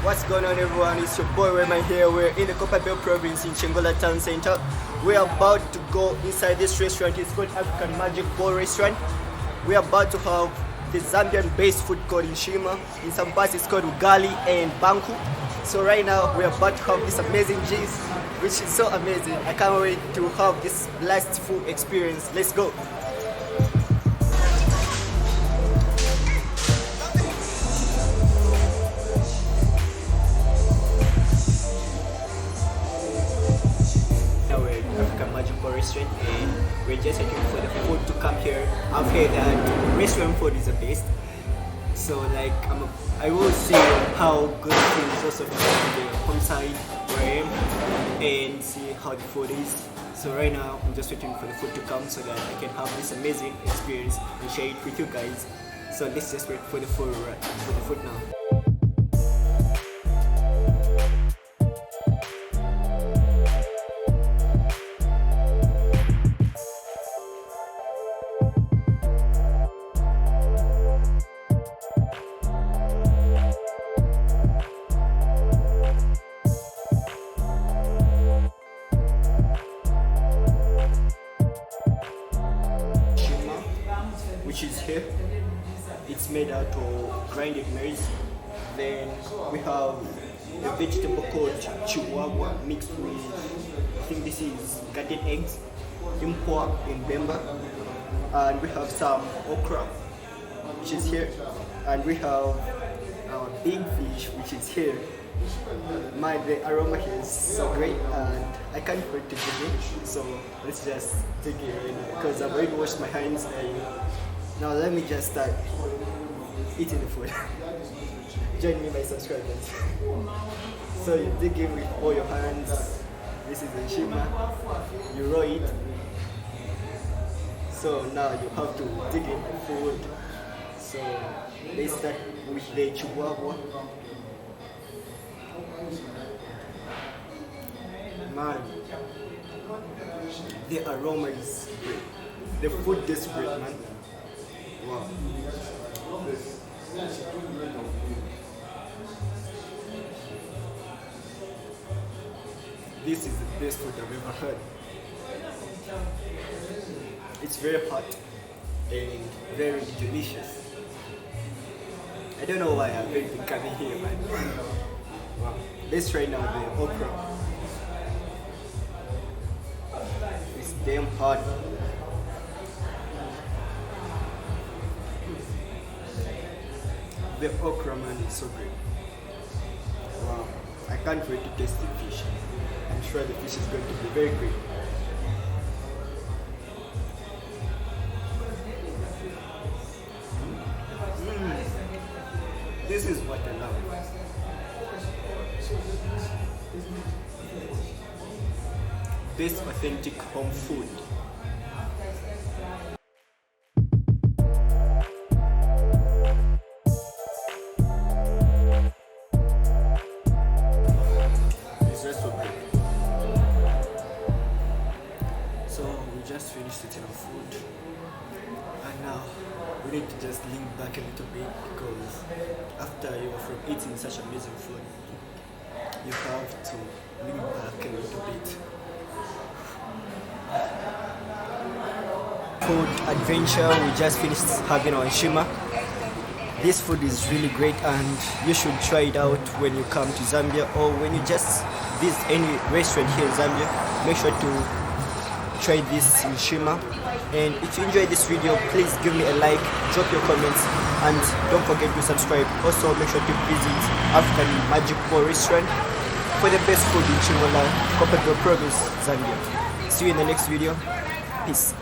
What's going on, everyone? It's your boy Whelman here. We're in the Copperbelt province in Chingola town center. We're about to go inside this restaurant. It's called African Magic Bowl Restaurant. We're about to have the Zambian based food called Nshima. In some parts it's called ugali and banku. So right now we're about to have this amazing cheese, which is so amazing. I can't wait to have this blast food experience. Let's go. Restaurant, and we're just waiting for the food to come here. I've heard that restaurant food is the best, so like I will see how good it is also from the homeside where I am and see how the food is. So right now I'm just waiting for the food to come so that I can have this amazing experience and share it with you guys. So let's just wait for the food now. Which is here. It's made out of grinded maize. Then we have a vegetable called Chibwabwa mixed with, I think this is garden eggs, impwa in Bemba, and we have some okra, which is here, and we have our big fish, which is here. The aroma here is so great, and I can't wait to dig in. So let's just dig in right now because I've already washed my hands. And now let me just start eating the food. Join me, my subscribers. So you dig in with all your hands. This is Nshima. You roll it. So now you have to dig in the food. So let's start with the Chibwabwa. Man, the aroma is great. The food is great, man. Wow. This is the best food I've ever had. It's very hot and very delicious. I don't know why I've been coming here, man. Wow. Let's try now the okra. It's damn hot. The okra, man, is so great. Wow, I can't wait to taste the fish. I'm sure the fish is going to be very great. This is what I love. Best authentic home food. So we just finished eating our food, and now we need to just lean back a little bit because after you are from eating such amazing food, you have to lean back a little bit. Food adventure we just finished having on Nshima. This food is really great and you should try it out when you come to Zambia or when you just visit any restaurant here in Zambia. Make sure to try this Nshima. And if you enjoyed this video, please give me a like, drop your comments, and don't forget to subscribe. Also make sure to visit African Magic Bowl Restaurant for the best food in Chingola, Copperbelt province, Zambia. See you in the next video. Peace.